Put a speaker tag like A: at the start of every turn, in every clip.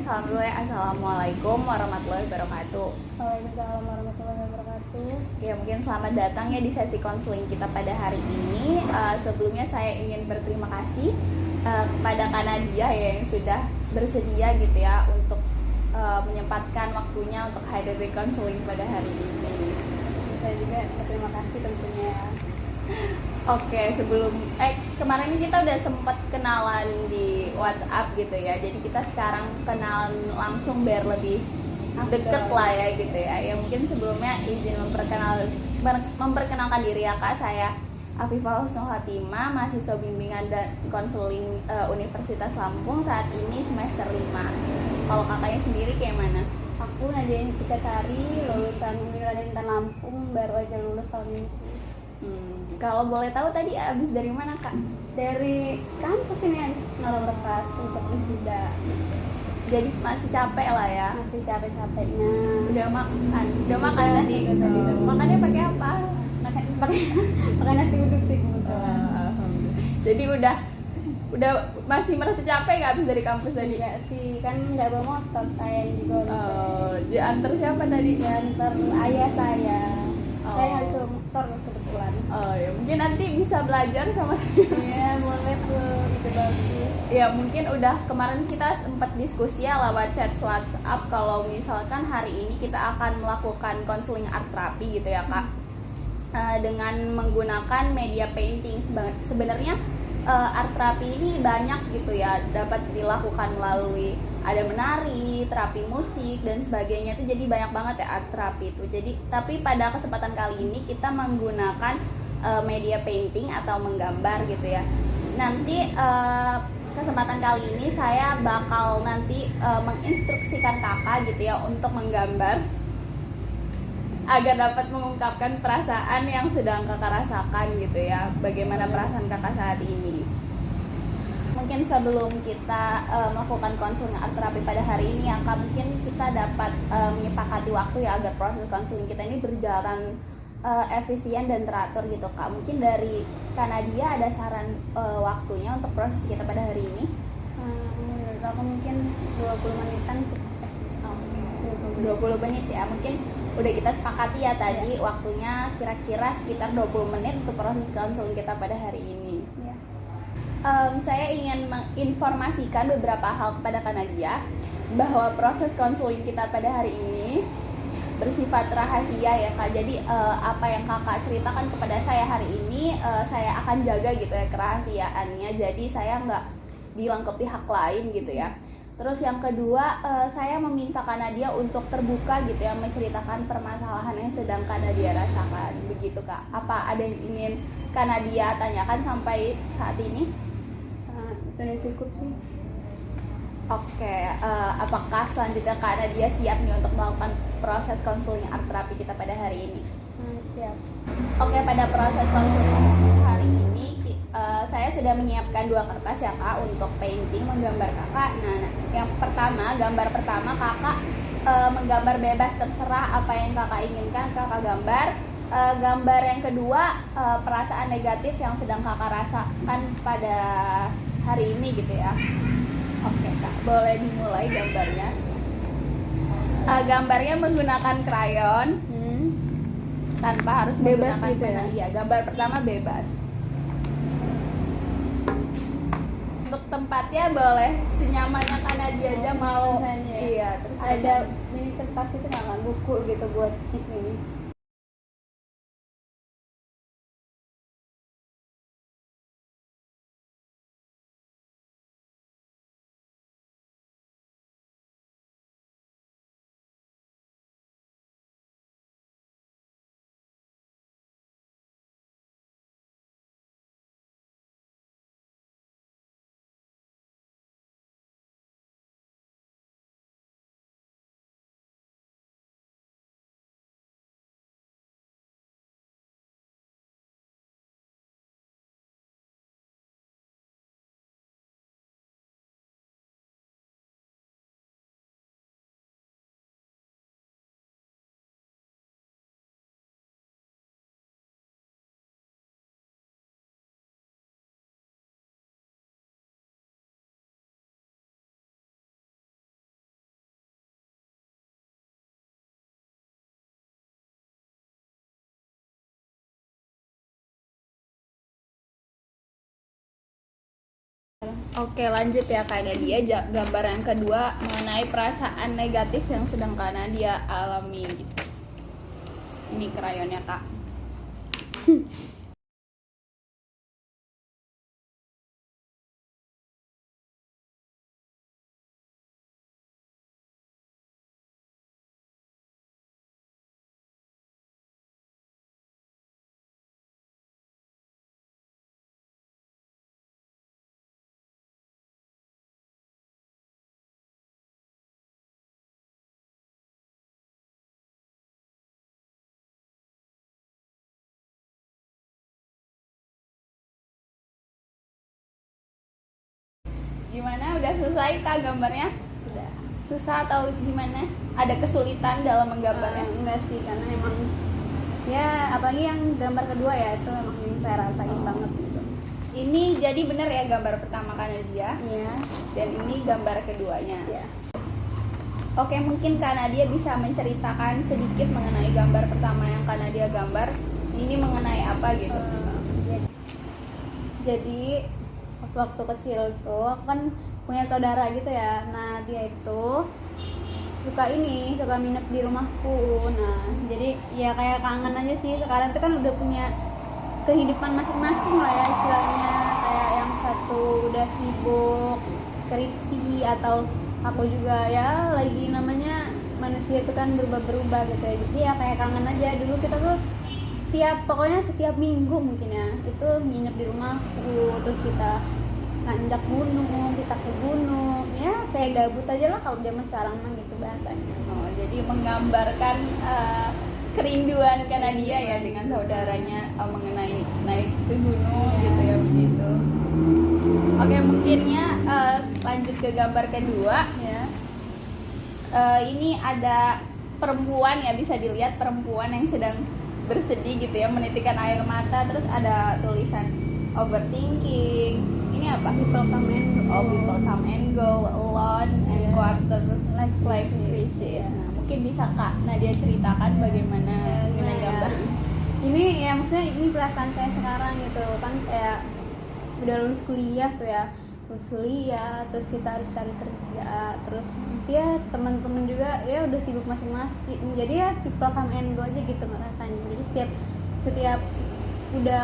A: salam dulu ya. Assalamualaikum warahmatullahi wabarakatuh.
B: Waalaikumsalam warahmatullahi wabarakatuh.
A: Ya, mungkin selamat datang ya di sesi konseling kita pada hari ini. Sebelumnya saya ingin berterima kasih kepada Kak Nadia ya, yang sudah bersedia gitu ya untuk menyempatkan waktunya untuk hadir di konseling pada hari ini.
B: Saya juga berterima kasih tentunya.
A: Oke, sebelum kemarin kita udah sempat kenalan di WhatsApp gitu ya. Jadi kita sekarang kenalan langsung biar lebih deket lah ya gitu ya. Ya mungkin sebelumnya izin memperkenalkan diri ya Kak. Saya Afifah Husnul Khotimah, mahasiswa bimbingan dan konseling Universitas Lampung, saat ini semester 5. Kalau kakaknya sendiri kayak mana?
B: Aku Nadia Intika Sari, lulusan Universitas Lampung, baru aja lulus tahun ini sih.
A: Kalau boleh tahu tadi abis dari mana Kak?
B: Dari kampus ini habis naruh berkas untuk wisuda.
A: Jadi masih capek lah ya?
B: Masih capek-capeknya.
A: Udah makan tadi? Makannya pakai apa?
B: Pakai nasi uduk sih kebetulan.
A: Jadi udah masih merasa capek nggak habis dari kampus tadi?
B: Enggak sih, kan nggak bawa motor, saya yang juga.
A: Diantar siapa tadi?
B: Diantar ayah saya. Saya nggak bisa bawa motor kebetulan.
A: Ya mungkin nanti bisa belajar sama saya.
B: Iya, boleh tuh, itu bagus.
A: Ya mungkin udah kemarin kita sempat diskusi ya lewat chat WhatsApp kalau misalkan hari ini kita akan melakukan konseling art terapi gitu ya Kak, dengan menggunakan media painting. Sebenarnya art terapi ini banyak gitu ya, dapat dilakukan melalui ada menari, terapi musik dan sebagainya. Itu jadi banyak banget ya art terapi itu. Jadi tapi pada kesempatan kali ini kita menggunakan media painting atau menggambar gitu ya. Nanti kesempatan kali ini saya bakal nanti menginstruksikan kakak gitu ya untuk menggambar agar dapat mengungkapkan perasaan yang sedang kakak rasakan gitu ya. Bagaimana perasaan kakak saat ini. Mungkin sebelum kita melakukan konseling art terapi pada hari ini ya Kak, mungkin kita dapat menyepakati waktu ya agar proses konseling kita ini berjalan efisien dan teratur gitu Kak. Mungkin dari Kak Nadia ada saran waktunya untuk proses kita pada hari ini?
B: Menurut aku mungkin 20 menitan cukup.
A: 20 menit ya, mungkin udah kita sepakati ya tadi waktunya kira-kira sekitar 20 menit untuk proses konseling kita pada hari ini. Saya ingin menginformasikan beberapa hal kepada Kak Nadia bahwa proses konseling kita pada hari ini bersifat rahasia ya Kak. Jadi apa yang kakak ceritakan kepada saya hari ini saya akan jaga gitu ya kerahasiaannya. Jadi saya nggak bilang ke pihak lain gitu ya. Terus yang kedua, saya meminta Kak Nadia untuk terbuka gitu ya, menceritakan permasalahan yang sedang Kak Nadia rasakan. Begitu Kak. Apa ada yang ingin Kak Nadia tanyakan sampai saat ini?
B: Sudah cukup sih.
A: Oke, apakah selanjutnya Kak Nadia siap nih untuk melakukan proses konseling art terapi kita pada hari ini?
B: Siap.
A: Oke, pada proses konseling hari ini saya sudah menyiapkan 2 kertas ya Kak untuk painting menggambar kakak. Nah, yang pertama, gambar pertama kakak menggambar bebas, terserah apa yang kakak inginkan kakak gambar. Gambar yang kedua, perasaan negatif yang sedang kakak rasakan pada hari ini gitu ya. Oke Kak, boleh dimulai gambarnya. Gambarnya menggunakan krayon, tanpa harus
B: Bebas
A: menggunakan
B: gitu
A: pena.
B: ya?
A: Iya, gambar pertama bebas. Untuk tempatnya boleh senyamannya Kak Nadia aja mau. Iya, terus
B: ada ini kertas itu nggak kan, buku gitu buat di sini.
A: Oke, lanjut ya Kak Nadia. Gambar yang kedua mengenai perasaan negatif yang sedang Kak Nadia alami gitu. Ini krayonnya Kak. Gimana? Udah selesai Kak gambarnya?
B: Sudah.
A: Susah atau gimana? Ada kesulitan dalam menggambarnya?
B: Enggak sih, karena emang ya apalagi yang gambar kedua ya itu emang yang saya rasain banget gitu.
A: Ini jadi bener ya gambar pertama Kak Nadia?
B: Iya.
A: Dan ini gambar keduanya.
B: Iya.
A: Oke, mungkin Kak Nadia bisa menceritakan sedikit mengenai gambar pertama yang Kak Nadia gambar. Ini mengenai apa gitu?
B: Jadi waktu kecil tuh aku kan punya saudara gitu ya. Nah dia itu suka minat di rumahku. Nah jadi ya kayak kangen aja sih. Sekarang tuh kan udah punya kehidupan masing-masing lah ya istilahnya. Kayak yang satu udah sibuk skripsi, atau aku juga ya lagi namanya manusia itu kan berubah-berubah gitu ya. Jadi ya kayak kangen aja. Dulu kita tuh pokoknya setiap minggu mungkin ya itu nginep di rumahku, terus kita nanjak gunung, kita ke gunung, ya kayak gabut aja lah kalau zaman sekarang mah gitu bahasanya.
A: Oh, jadi menggambarkan kerinduan Kak Nadia ya dengan saudaranya mengenai naik ke gunung gitu ya begitu. Oke, mungkinnya lanjut ke gambar kedua
B: Ya.
A: Ini ada perempuan ya, bisa dilihat perempuan yang sedang bersedih gitu ya, menitikkan air mata, terus ada tulisan overthinking. Ini apa?
B: People come and go.
A: Oh, people come and go, alone and
B: Yeah.
A: quarter life crisis.
B: Yeah.
A: Nah, mungkin bisa Kak Nadia ceritakan bagaimana
B: Gimana ya?
A: gambar?
B: Ini ya maksudnya ini perasaan saya sekarang gitu kan, kayak udah lulus kuliah tuh ya, terus kita harus cari kerja, terus ya teman-teman juga ya udah sibuk masing-masing, jadi ya people come and go aja gitu ngerasanya. Jadi setiap udah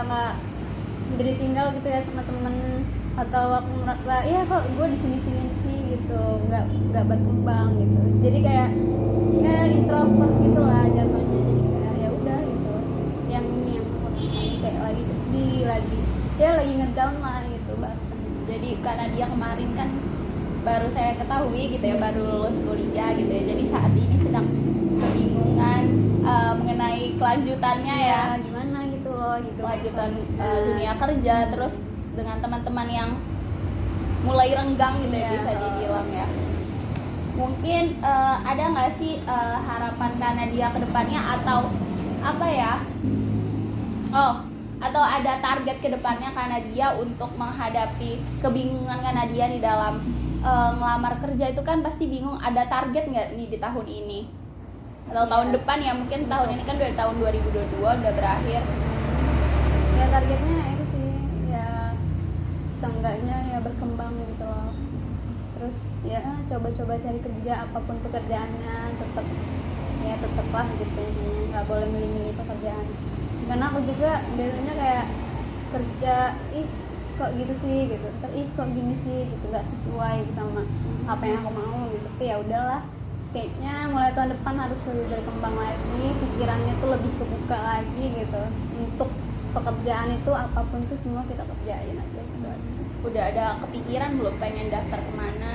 B: ditinggal gitu ya sama temen, atau aku merasa ya kok gue di sini sih gitu, nggak berkembang gitu, jadi kayak ya introvert gitulah jatuhnya. Jadi kayak ya udah gitu, yang kayak lagi sedih, lagi ngedown lah gitu bahkan.
A: Jadi karena dia kemarin kan baru saya ketahui gitu ya, baru lulus kuliah gitu ya, jadi saat ini sedang kebingungan mengenai kelanjutannya ya,
B: Gimana gitu loh gitu,
A: kelanjutan dunia kerja, terus dengan teman-teman yang mulai renggang gitu ya, bisa dibilang ya. Mungkin ada nggak sih harapan Kak Nadia ke depannya, atau apa ya, atau ada target ke depannya Kak Nadia untuk menghadapi kebingungan Kak Nadia di dalam ngelamar kerja itu kan pasti bingung, ada target nggak nih di tahun ini atau tahun depan ya, mungkin tahun ini kan udah tahun 2022 udah berakhir
B: ya. Targetnya itu sih ya seenggaknya ya berkembang gitu loh, terus ya coba-coba cari kerja apapun pekerjaannya, tetaplah gitu, nggak boleh milih-milih pekerjaan. Karena aku juga biasanya kayak kerja kok gitu sih gitu, kok gini sih gitu, nggak sesuai gitu sama apa yang aku mau gitu. Tapi ya udahlah, kayaknya mulai tahun depan harus lebih berkembang lagi, pikirannya tuh lebih kebuka lagi gitu untuk pekerjaan itu, apapun tuh semua kita kerjain aja gitu aja.
A: Udah ada kepikiran belum pengen daftar kemana?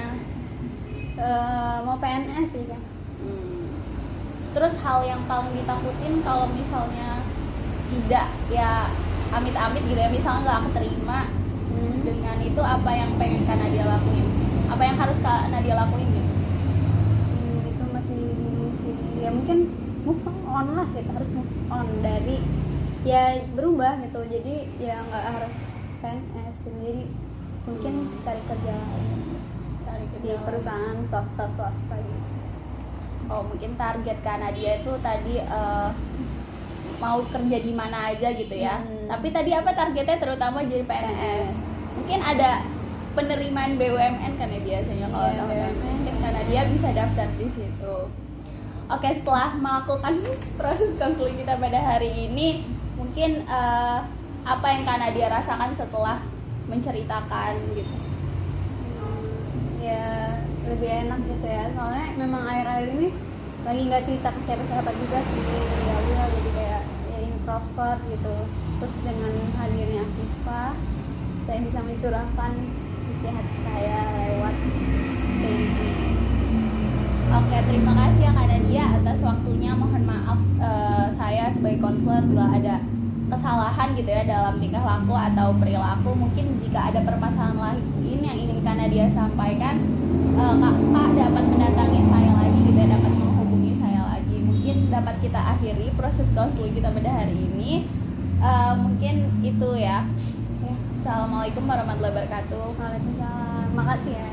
B: Mau PNS sih kan.
A: Terus hal yang paling ditakutin kalau misalnya tidak ya amit-amit gitu ya, misalnya nggak keterima dengan itu, apa yang pengen Kak Nadia lakuin? Apa yang harus Kak Nadia lakuin gitu?
B: Itu masih bingung sih ya, mungkin move on lah, kita harus move on dari ya berubah gitu, jadi ya nggak harus PNS, jadi mungkin cari kerja lain, di perusahaan swasta gitu.
A: Oh, mungkin target Kak Nadia itu tadi mau kerja di mana aja gitu ya. Tapi tadi apa targetnya, terutama jadi PNS. Mungkin ada penerimaan BUMN kan ya biasanya kalau
B: Iya,
A: tahun
B: BUMN.
A: mungkin karena dia bisa daftar di situ. Oke, setelah melakukan proses konseling kita pada hari ini, mungkin apa yang Kak Nadia rasakan setelah menceritakan gitu?
B: Ya lebih enak gitu ya, soalnya memang akhir-akhir ini lagi nggak cerita ke siapa-siapa juga sih, ya udah jadi kayak ya introvert gitu. Terus dengan hadirnya Afifa, saya bisa mencurahkan isi hati saya lewat painting.
A: Oke, terima kasih ya Kak Nadia atas waktunya. Mohon maaf saya sebagai konselor bila ada kesalahan gitu ya dalam tingkah laku atau perilaku. Mungkin jika ada permasalahan lain yang ingin Kak Nadia sampaikan, Kak dapat mendatangi saya lagi gitu ya, dapat menghubungi saya lagi. Mungkin dapat kita akhiri proses konseling kita pada hari ini. Mungkin itu ya. Assalamualaikum warahmatullahi wabarakatuh.
B: Waalaikumsalam, makasih ya.